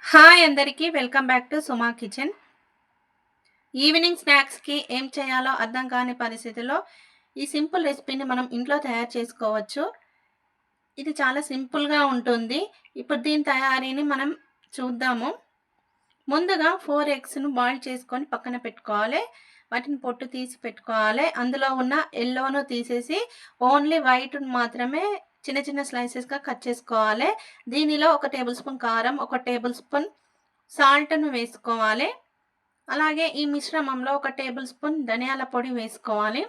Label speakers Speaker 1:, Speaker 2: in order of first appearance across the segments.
Speaker 1: Hi అందరికీ welcome back to Suma kitchen. Evening స్నాక్స్‌కి ఏం చేయాలో అర్థం కాని పరిస్థితిలో ఈ సింపుల్ రెసిపీని మనం ఇంట్లో తయారు చేసుకోవచ్చు. ఇది చాలా సింపుల్‌గా ఉంటుంది. ఇప్పుడు దీని తయారీని మనం చూద్దాము. ముందుగా 4 ఎగ్స్‌ను బాయిల్ చేసుకొని పక్కన పెట్టుకోవాలి. వాటిని పొట్టు తీసి పెట్టుకోవాలి. అందులో ఉన్న యెల్లోను తీసేసి ఓన్లీ వైట్‌ని మాత్రమే చిన్న చిన్న స్లైసెస్‌గా కట్ చేసుకోవాలి. దీనిలో ఒక టేబుల్ స్పూన్ కారం, ఒక టేబుల్ స్పూన్ సాల్ట్‌ను వేసుకోవాలి. అలాగే ఈ మిశ్రమంలో ఒక టేబుల్ స్పూన్ ధనియాల పొడి వేసుకోవాలి.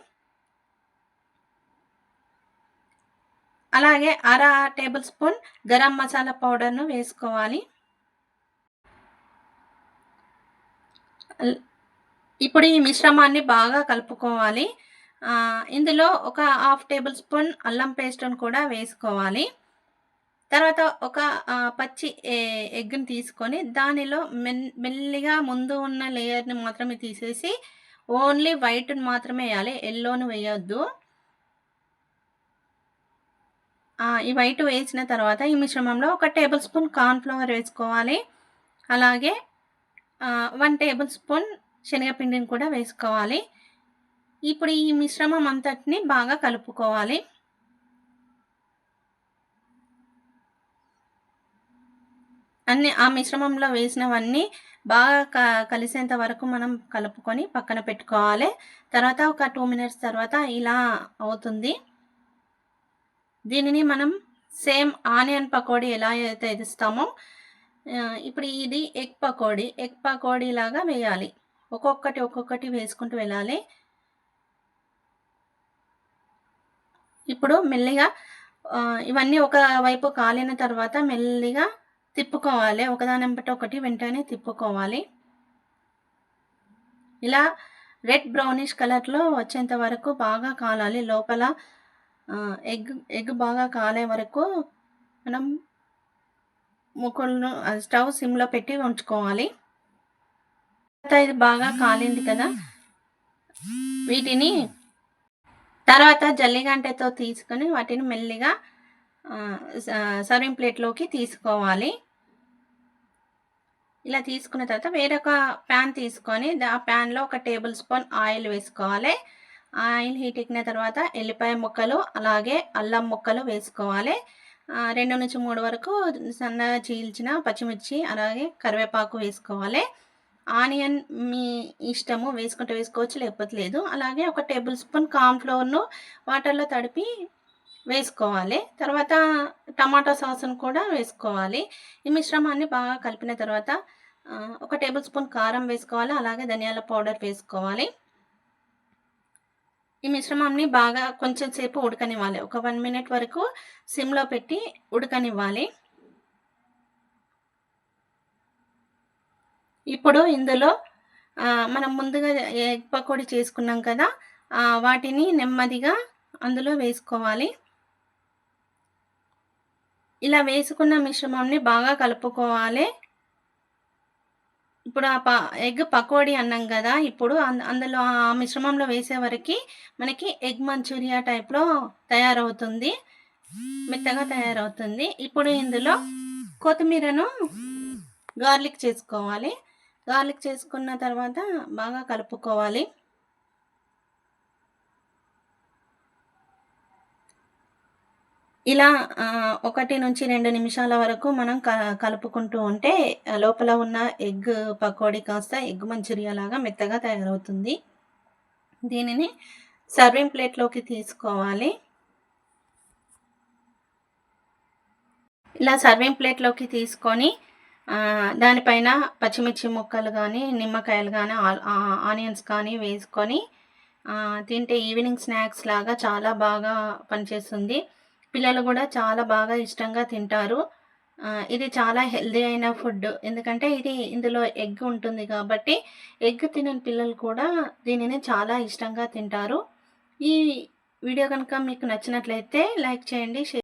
Speaker 1: అలాగే అర టేబుల్ స్పూన్ గరం మసాలా పౌడర్‌ను వేసుకోవాలి. ఇప్పుడు ఈ మిశ్రమాన్ని బాగా కలుపుకోవాలి. ఇందులో ఒక హాఫ్ టేబుల్ స్పూన్ అల్లం పేస్ట్‌ను కూడా వేసుకోవాలి. తర్వాత ఒక పచ్చి ఎగ్‌ని తీసుకొని దానిలో మెల్లిగా ముందు ఉన్న లేయర్‌ని మాత్రమే తీసేసి ఓన్లీ వైట్‌ని మాత్రమే ఎయాలి. యెల్లోని వేయొద్దు. ఈ వైట్ వేసిన తర్వాత ఈ మిశ్రమంలో ఒక టేబుల్ స్పూన్ కార్న్ ఫ్లవర్ వేసుకోవాలి. అలాగే 1 టేబుల్ స్పూన్ శనగపిండిని కూడా వేసుకోవాలి. ఇప్పుడు ఈ మిశ్రమం అంతటిని బాగా కలుపుకోవాలి. ఆ మిశ్రమంలో వేసినవన్నీ బాగా కలిసేంత వరకు మనం కలుపుకొని పక్కన పెట్టుకోవాలి. తర్వాత ఒక 2 మినిట్స్ తర్వాత ఇలా అవుతుంది. దీనిని మనం సేమ్ ఆనియన్ పకోడీ ఎలా అయితే ఏస్తామో ఇప్పుడు ఇది ఎగ్ పకోడీ. ఎగ్ పకోడీ లాగా వేయాలి. ఒక్కొక్కటి వేసుకుంటూ వెళ్ళాలి. ఇప్పుడు మెల్లిగా ఇవన్నీ ఒక వైపు కాలిన తర్వాత మెల్లిగా తిప్పుకోవాలి. ఒకదానెంబట ఒకటి వెంటనే తిప్పుకోవాలి. ఇలా రెడ్ బ్రౌనిష్ కలర్‌లో వచ్చేంత వరకు బాగా కాలాలి. లోపల ఎగ్ బాగా కాలే వరకు మనం స్టవ్ సిమ్‌లో పెట్టి ఉంచుకోవాలి. ఇది బాగా కాలింది కదా! వీటిని తర్వాత జల్లిగంటెతో తీసుకొని వాటిని మెల్లిగా సర్వింగ్ ప్లేట్‌లోకి తీసుకోవాలి. ఇలా తీసుకున్న తర్వాత వేరొక ప్యాన్ తీసుకొని ఆ ప్యాన్‌లో ఒక టేబుల్ స్పూన్ ఆయిల్ వేసుకోవాలి. ఆయిల్ హీట్ ఎక్కిన తర్వాత ఎల్లిపాయ ముక్కలు, అలాగే అల్లం ముక్కలు వేసుకోవాలి. 2-3 వరకు సన్నగా చీల్చిన పచ్చిమిర్చి, అలాగే కరివేపాకు వేసుకోవాలి. ఆనియన్ మీ ఇష్టము వేసుకుంటే వేసుకోవచ్చు, లేకపోతే లేదు. అలాగే ఒక టేబుల్ స్పూన్ కార్న్ ఫ్లోర్‌ను వాటర్‌లో తడిపి వేసుకోవాలి. తర్వాత టమాటో సాస్‌ను కూడా వేసుకోవాలి. ఈ మిశ్రమాన్ని బాగా కలిపిన తర్వాత ఒక టేబుల్ స్పూన్ కారం వేసుకోవాలి. అలాగే ధనియాల పౌడర్ వేసుకోవాలి. ఈ మిశ్రమాన్ని బాగా కొంచెం సేపు ఉడకనివ్వాలి. ఒక 1 మినిట్ వరకు సిమ్‌లో పెట్టి ఉడకనివ్వాలి. ఇప్పుడు ఇందులో మనం ముందుగా ఎగ్ పకోడీ చేసుకున్నాం కదా! వాటిని నెమ్మదిగా అందులో వేసుకోవాలి. ఇలా వేసుకున్న మిశ్రమాన్ని బాగా కలుపుకోవాలి. ఇప్పుడు ఎగ్ పకోడీ అన్నాం గదా! ఇప్పుడు అందులో ఆ మిశ్రమంలో వేసే వరకి మనకి ఎగ్ మంచూరియా టైప్‌లో తయారవుతుంది. మెత్తగా తయారవుతుంది. ఇప్పుడు ఇందులో కొత్తిమీరను గార్లిక్ చేసుకోవాలి. గార్లిక్ చేసుకున్న తర్వాత బాగా కలుపుకోవాలి. ఇలా 1-2 నిమిషాల వరకు మనం కలుపుకుంటూ ఉంటే లోపల ఉన్న ఎగ్ పకోడీ కాస్త ఎగ్ మంచూరియా లాగా మెత్తగా తయారవుతుంది. దీనిని సర్వింగ్ ప్లేట్‌లోకి తీసుకోవాలి. ఇలా సర్వింగ్ ప్లేట్‌లోకి తీసుకొని దానిపైన పచ్చిమిర్చి ముక్కలు గానీ, నిమ్మకాయలు గానీ, ఆనియన్స్ కానీ వేసుకొని తింటే ఈవినింగ్ స్నాక్స్ లాగా చాలా బాగా పనిచేస్తుంది. పిల్లలు గూడా చాలా బాగా ఇష్టంగా తింటారు. ఇది చాలా హెల్తీ అయిన ఫుడ్. ఎందుకంటే ఇందులో ఎగ్ ఉంటుంది కాబట్టి, ఎగ్ తినని పిల్లలు కూడా దీనిని చాలా ఇష్టంగా తింటారు. ఈ వీడియో గనుక మీకు నచ్చినట్లయితే లైక్ చేయండి.